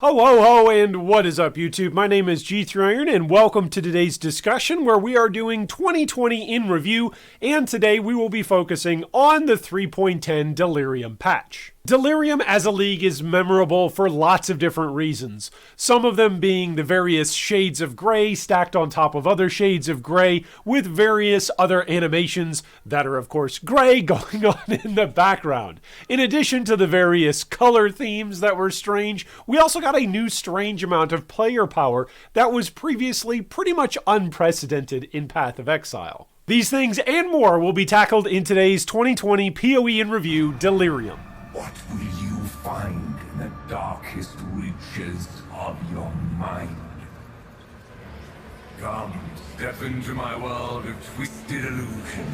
Ho ho ho, and what is up YouTube? My name is G3Iron and welcome to today's discussion where we are doing 2020 in review, and today we will be focusing on the 3.10 Delirium patch. Delirium as a league is memorable for lots of different reasons, some of them being the various shades of gray stacked on top of other shades of gray with various other animations that are of course gray going on in the background. In addition to the various color themes that were strange, we also got a new strange amount of player power that was previously pretty much unprecedented in Pathofexile. These things and more will be tackled in today's 2020 PoE in review, Delirium. What will you find in the darkest reaches of your mind? Come, step into my world of twisted illusion.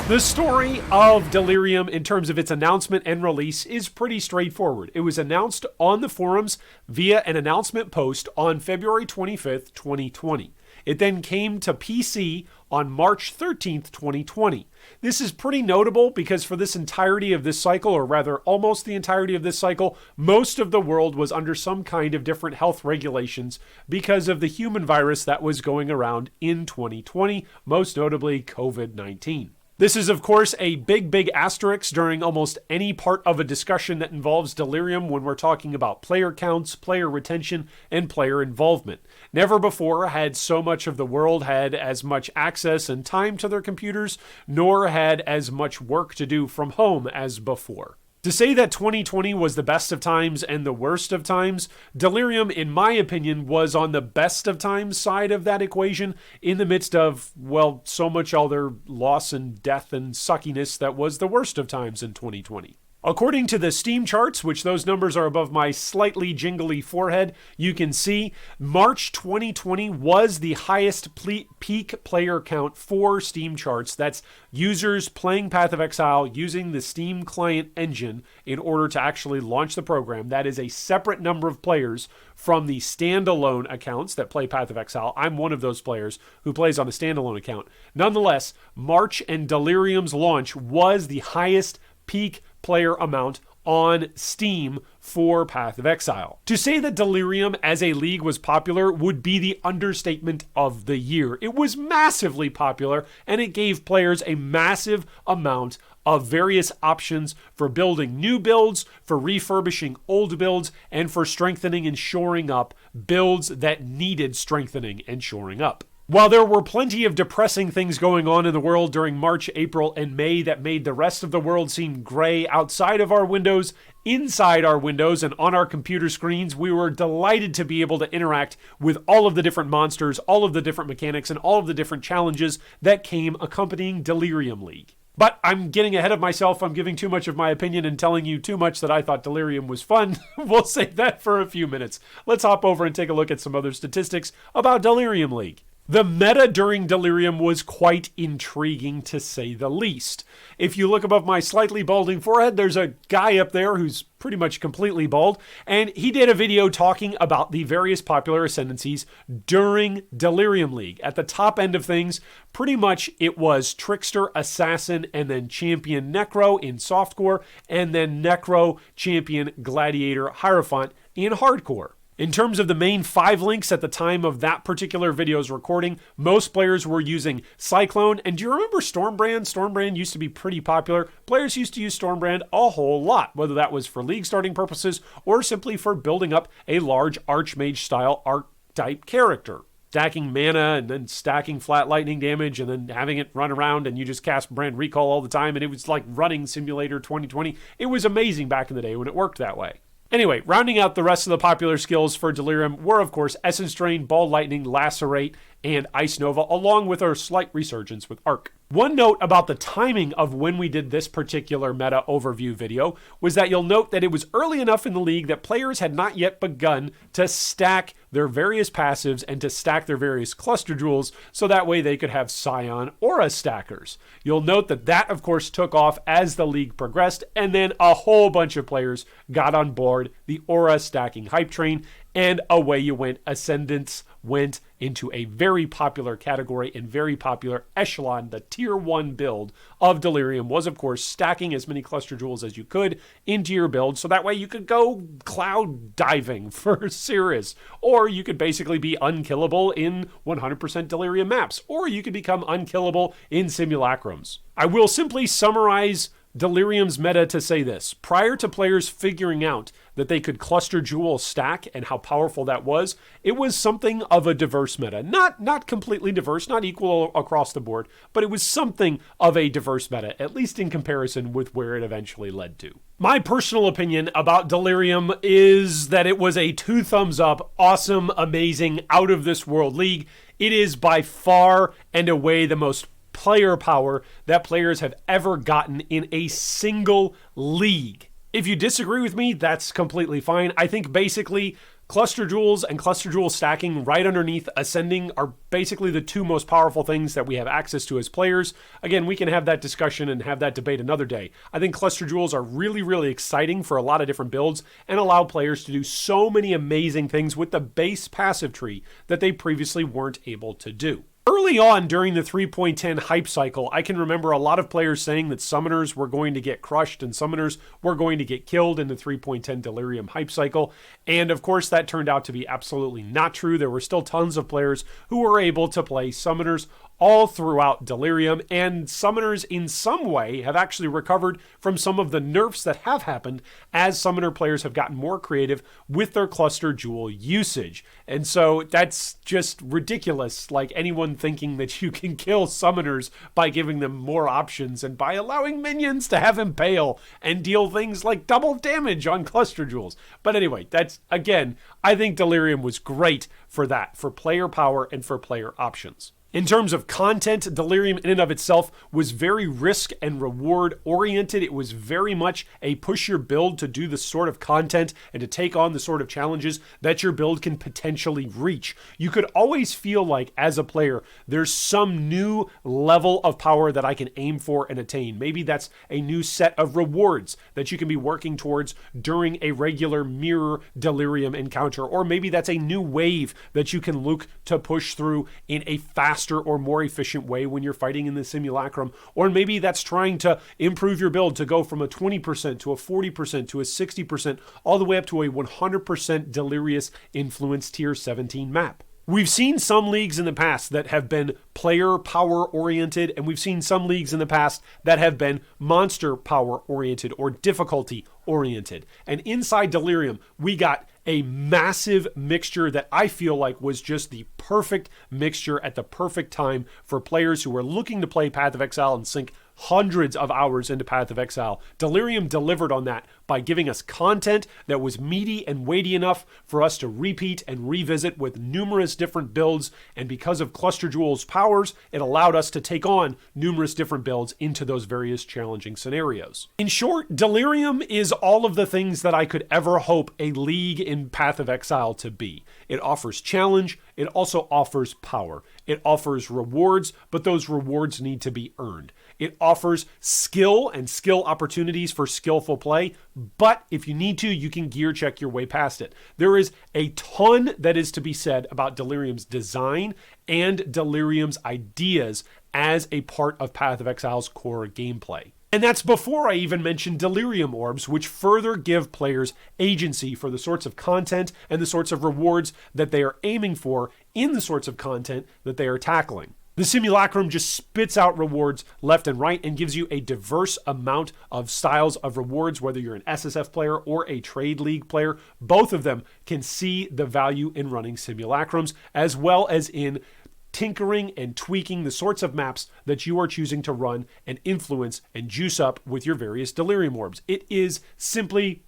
The story of Delirium in terms of its announcement and release is pretty straightforward. It was announced on the forums via an announcement post on February 25th, 2020. It then came to PC on March 13th, 2020. This is pretty notable because for this entirety of this cycle, or rather almost the entirety of this cycle, most of the world was under some kind of different health regulations because of the human virus that was going around in 2020, most notably COVID-19. This is, of course, a big asterisk during almost any part of a discussion that involves Delirium when we're talking about player counts, player retention, and player involvement. Never before had so much of the world had as much access and time to their computers, nor had as much work to do from home as before. To say that 2020 was the best of times and the worst of times, Delirium, in my opinion, was on the best of times side of that equation in the midst of, well, so much other loss and death and suckiness that was the worst of times in 2020. According to the Steamcharts, which those numbers are above my slightly jingly forehead, you can see March 2020 was the highest peak player count for Steamcharts. That's users playing Pathofexile using the Steam client engine in order to actually launch the program. That is a separate number of players from the standalone accounts that play Pathofexile. I'm one of those players who plays on a standalone account. Nonetheless, March and Delirium's launch was the highest peak player amount on Steam for Pathofexile. To say that Delirium as a league was popular would be the understatement of the year. It was massively popular, and it gave players a massive amount of various options for building new builds, for refurbishing old builds, and for strengthening and shoring up builds that needed strengthening and shoring up. While there were plenty of depressing things going on in the world during March, April, and May that made the rest of the world seem gray outside of our windows, inside our windows, and on our computer screens, we were delighted to be able to interact with all of the different monsters, all of the different mechanics, and all of the different challenges that came accompanying Delirium League. But I'm getting ahead of myself. I'm giving too much of my opinion and telling you too much that I thought Delirium was fun. We'll save that for a few minutes. Let's hop over and take a look at some other statistics about Delirium League. The meta during Delirium was quite intriguing, to say the least. If you look above my slightly balding forehead, there's a guy up there who's pretty much completely bald, and he did a video talking about the various popular ascendancies during Delirium League. At the top end of things, pretty much it was Trickster, Assassin, and then Champion Necro in softcore, and then Necro, Champion, Gladiator, Hierophant in hardcore. In terms of the main 5 links at the time of that particular video's recording, most players were using Cyclone. And do you remember Stormbrand? Stormbrand used to be pretty popular. Players used to use Stormbrand a whole lot, whether that was for league starting purposes or simply for building up a large Archmage-style archetype character. Stacking mana and then stacking flat lightning damage and then having it run around and you just cast Brand Recall all the time. And it was like running Simulator 2020. It was amazing back in the day when it worked that way. Anyway, rounding out the rest of the popular skills for Delirium were, of course, Essence Drain, Ball Lightning, Lacerate, and Ice Nova, along with our slight resurgence with Arc. One note about the timing of when we did this particular meta overview video was that you'll note that it was early enough in the league that players had not yet begun to stack their various passives and to stack their various cluster jewels so that way they could have Scion Aura stackers. You'll note that that, of course, took off as the league progressed, and then a whole bunch of players got on board the Aura stacking hype train, and away you went, Ascendants went into a very popular category and very popular echelon. The tier 1 build of Delirium was, of course, stacking as many cluster jewels as you could into your build, so that way you could go cloud diving for Cirrus, or you could basically be unkillable in 100% Delirium maps, or you could become unkillable in simulacrums. I will simply summarize Delirium's meta to say this. Prior to players figuring out that they could cluster jewel stack and how powerful that was, it was something of a diverse meta. Not completely diverse, not equal across the board, but it was something of a diverse meta, at least in comparison with where it eventually led to. My personal opinion about Delirium is that it was a 2 thumbs up, awesome, amazing, out of this world league. It is by far and away the most player power that players have ever gotten in a single league. If you disagree with me, that's completely fine. I think basically cluster jewels and cluster jewel stacking right underneath ascending are basically the 2 most powerful things that we have access to as players. Again, we can have that discussion and have that debate another day. I think cluster jewels are really, really exciting for a lot of different builds and allow players to do so many amazing things with the base passive tree that they previously weren't able to do. Early on during the 3.10 hype cycle, I can remember a lot of players saying that summoners were going to get crushed and summoners were going to get killed in the 3.10 Delirium hype cycle. And of course, that turned out to be absolutely not true. There were still tons of players who were able to play summoners all throughout Delirium, and summoners in some way have actually recovered from some of the nerfs that have happened as summoner players have gotten more creative with their cluster jewel usage. And so that's just ridiculous, like anyone thinking that you can kill summoners by giving them more options and by allowing minions to have impale and deal things like double damage on cluster jewels. But anyway, that's, again, I think Delirium was great for that, for player power and for player options. In terms of content, Delirium in and of itself was very risk and reward oriented. It was very much a push your build to do the sort of content and to take on the sort of challenges that your build can potentially reach. You could always feel like, as a player, there's some new level of power that I can aim for and attain. Maybe that's a new set of rewards that you can be working towards during a regular mirror Delirium encounter, or maybe that's a new wave that you can look to push through in a faster or more efficient way when you're fighting in the simulacrum, or maybe that's trying to improve your build to go from a 20% to a 40% to a 60% all the way up to a 100% Delirious Influence Tier 17 map. We've seen some leagues in the past that have been player power oriented, and we've seen some leagues in the past that have been monster power oriented or difficulty oriented. And inside Delirium, we got a massive mixture that I feel like was just the perfect mixture at the perfect time for players who were looking to play Pathofexile and sink hundreds of hours into Pathofexile. Delirium delivered on that by giving us content that was meaty and weighty enough for us to repeat and revisit with numerous different builds, and because of Cluster Jewel's powers, it allowed us to take on numerous different builds into those various challenging scenarios. In short, Delirium is all of the things that I could ever hope a league in Pathofexile to be. It offers challenge, it also offers power. It offers rewards, but those rewards need to be earned. It offers skill and skill opportunities for skillful play, but if you need to, you can gear check your way past it. There is a ton that is to be said about Delirium's design and Delirium's ideas as a part of Pathofixile's core gameplay. And that's before I even mention Delirium Orbs, which further give players agency for the sorts of content and the sorts of rewards that they are aiming for in the sorts of content that they are tackling. The Simulacrum just spits out rewards left and right and gives you a diverse amount of styles of rewards, whether you're an SSF player or a Trade League player. Both of them can see the value in running Simulacrums, as well as in tinkering and tweaking the sorts of maps that you are choosing to run and influence and juice up with your various Delirium Orbs. It is simply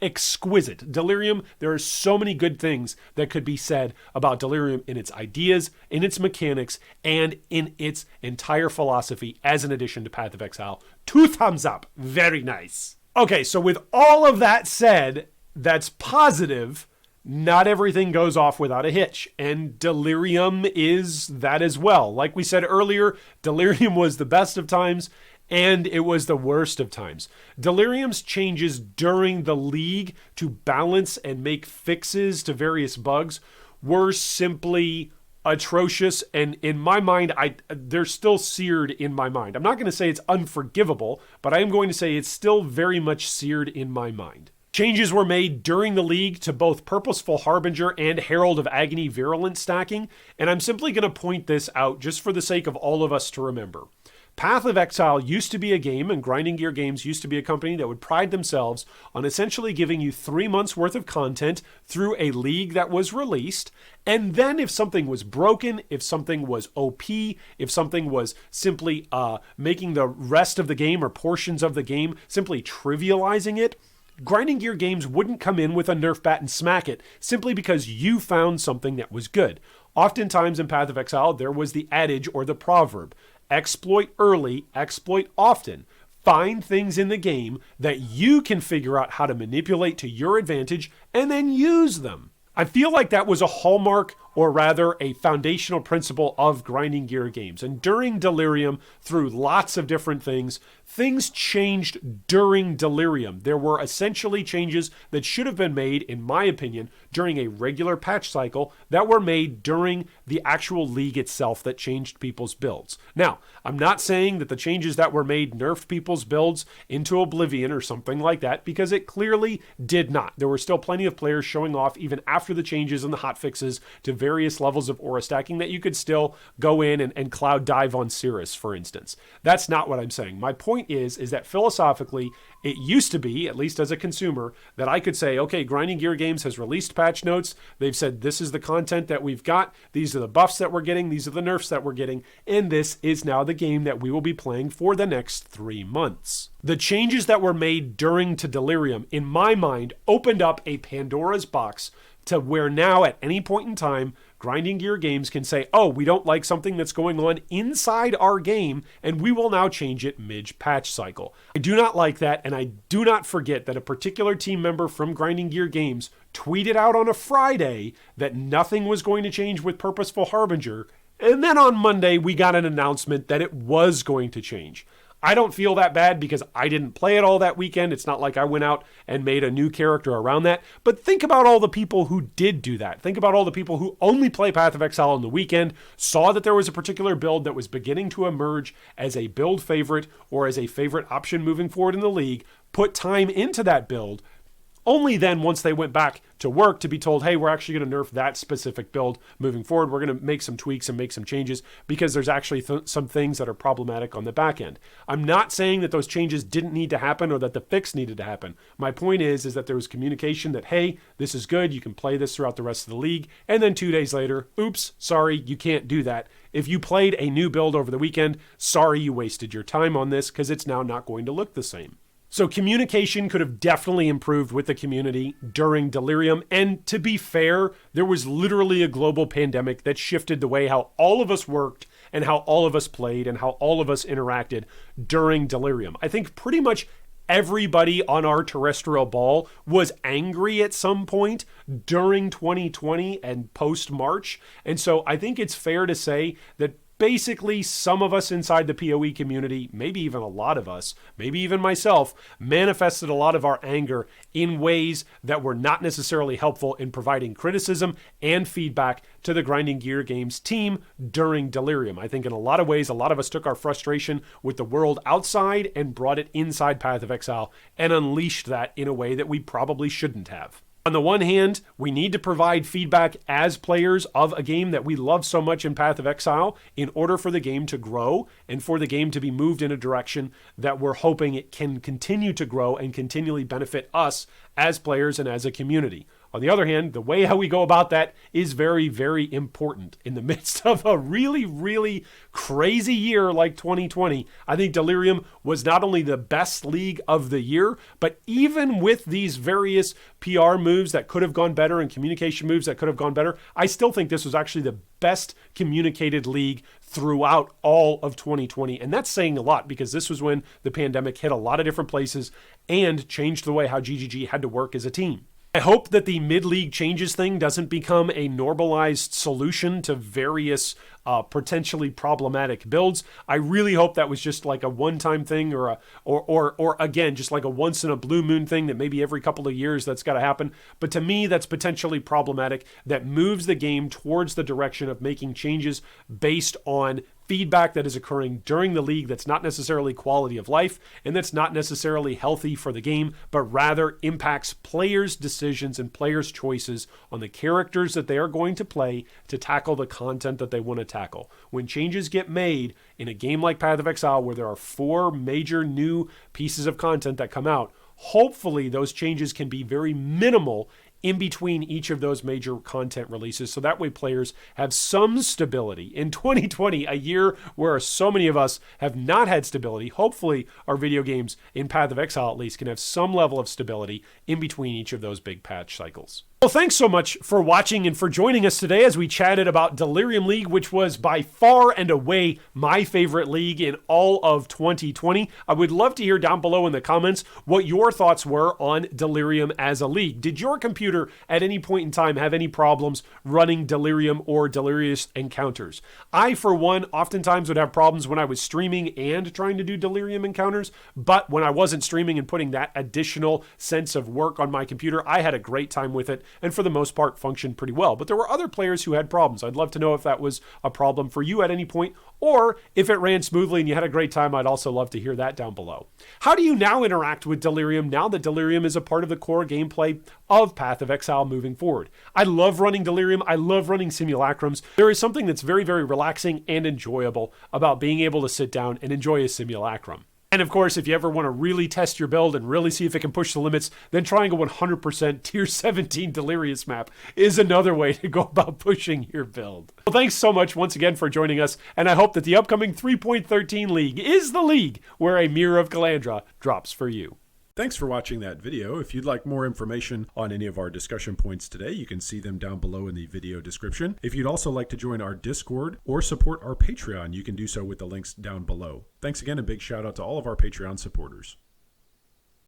exquisite. Delirium, there are so many good things that could be said about Delirium in its ideas, in its mechanics, and in its entire philosophy as an addition to Pathofexile. 2 thumbs up. Very nice. Okay, so with all of that said, that's positive. Not everything goes off without a hitch, and Delirium is that as well. Like we said earlier, Delirium was the best of times, and it was the worst of times. Delirium's changes during the league to balance and make fixes to various bugs were simply atrocious, and in my mind, they're still seared in my mind. I'm not going to say it's unforgivable, but I am going to say it's still very much seared in my mind. Changes were made during the league to both Purposeful Harbinger and Herald of Agony virulent stacking, and I'm simply going to point this out just for the sake of all of us to remember. Path of Exile used to be a game, and Grinding Gear Games used to be a company that would pride themselves on essentially giving you 3 months worth of content through a league that was released. And then if something was broken, if something was OP, if something was simply making the rest of the game or portions of the game simply trivializing it, Grinding Gear Games wouldn't come in with a Nerf bat and smack it simply because you found something that was good. Oftentimes in Path of Exile, there was the adage or the proverb, exploit early, exploit often. Find things in the game that you can figure out how to manipulate to your advantage and then use them. I feel like that was a hallmark, or rather a foundational principle of Grinding Gear Games. And during Delirium, through lots of different things changed during Delirium. There were essentially changes that should have been made, in my opinion, during a regular patch cycle that were made during the actual league itself that changed people's builds. Now, I'm not saying that the changes that were made nerfed people's builds into oblivion or something like that, because it clearly did not. There were still plenty of players showing off, even after the changes and the hotfixes to various levels of aura stacking, that you could still go in and cloud dive on Cirrus, for instance. That's not what I'm saying. My point is that philosophically, it used to be, at least as a consumer, that I could say, okay, Grinding Gear Games has released patch notes. They've said, this is the content that we've got. These are the buffs that we're getting. These are the nerfs that we're getting. And this is now the game that we will be playing for the next 3 months. The changes that were made during to Delirium, in my mind, opened up a Pandora's box to where now at any point in time, Grinding Gear Games can say, oh, we don't like something that's going on inside our game, and we will now change it mid-patch cycle. I do not like that, and I do not forget that a particular team member from Grinding Gear Games tweeted out on a Friday that nothing was going to change with Purposeful Harbinger, and then on Monday we got an announcement that it was going to change. I don't feel that bad because I didn't play it all that weekend. It's not like I went out and made a new character around that. But think about all the people who did do that. Think about all the people who only play Path of Exile on the weekend, saw that there was a particular build that was beginning to emerge as a build favorite or as a favorite option moving forward in the league, put time into that build, only then once they went back to work to be told, hey, we're actually going to nerf that specific build moving forward. We're going to make some tweaks and make some changes because there's actually some things that are problematic on the back end. I'm not saying that those changes didn't need to happen or that the fix needed to happen. My point is that there was communication that, hey, this is good. You can play this throughout the rest of the league. And then 2 days later, oops, sorry, you can't do that. If you played a new build over the weekend, sorry, you wasted your time on this because it's now not going to look the same. So communication could have definitely improved with the community during Delirium. And to be fair, there was literally a global pandemic that shifted the way how all of us worked and how all of us played and how all of us interacted during Delirium. I think pretty much everybody on our terrestrial ball was angry at some point during 2020 and post-March. And so I think it's fair to say that basically, some of us inside the PoE community, maybe even a lot of us, maybe even myself, manifested a lot of our anger in ways that were not necessarily helpful in providing criticism and feedback to the Grinding Gear Games team during Delirium. I think in a lot of ways, a lot of us took our frustration with the world outside and brought it inside Path of Exile and unleashed that in a way that we probably shouldn't have. On the one hand, we need to provide feedback as players of a game that we love so much in Path of Exile in order for the game to grow and for the game to be moved in a direction that we're hoping it can continue to grow and continually benefit us as players and as a community. On the other hand, the way how we go about that is very, very important. In the midst of a really, really crazy year like 2020, I think Delirium was not only the best league of the year, but even with these various PR moves that could have gone better and communication moves that could have gone better, I still think this was actually the best communicated league throughout all of 2020. And that's saying a lot because this was when the pandemic hit a lot of different places and changed the way how GGG had to work as a team. I hope that the mid-league changes thing doesn't become a normalized solution to various potentially problematic builds. I really hope that was just like a one-time thing, or again, just like a once-in-a-blue moon thing that maybe every couple of years that's got to happen. But to me, that's potentially problematic. That moves the game towards the direction of making changes based on feedback that is occurring during the league that's not necessarily quality of life and that's not necessarily healthy for the game, but rather impacts players' decisions and players' choices on the characters that they are going to play to tackle the content that they want to tackle. When changes get made in a game like Path of Exile, where there are 4 major new pieces of content that come out, hopefully those changes can be very minimal in between each of those major content releases, so that way players have some stability. In 2020, a year where so many of us have not had stability, hopefully our video games, in Path of Exile at least, can have some level of stability in between each of those big patch cycles. Well, thanks so much for watching and for joining us today as we chatted about Delirium League, which was by far and away my favorite league in all of 2020. I would love to hear down below in the comments what your thoughts were on Delirium as a league. Did your computer at any point in time have any problems running Delirium or Delirious Encounters? I, for one, oftentimes would have problems when I was streaming and trying to do Delirium Encounters, but when I wasn't streaming and putting that additional sense of work on my computer, I had a great time with it, and for the most part functioned pretty well. But there were other players who had problems. I'd love to know if that was a problem for you at any point, or if it ran smoothly and you had a great time. I'd also love to hear that down below. How do you now interact with Delirium now that Delirium is a part of the core gameplay of Path of Exile moving forward? I love running Delirium. I love running simulacrums. There is something that's very, very relaxing and enjoyable about being able to sit down and enjoy a simulacrum. And of course, if you ever want to really test your build and really see if it can push the limits, then trying a 100% tier 17 Delirious map is another way to go about pushing your build. Well, thanks so much once again for joining us, and I hope that the upcoming 3.13 League is the league where a Mirror of Calandra drops for you. Thanks for watching that video. If you'd like more information on any of our discussion points today, you can see them down below in the video description. If you'd also like to join our Discord or support our Patreon, you can do so with the links down below. Thanks again, and big shout out to all of our Patreon supporters.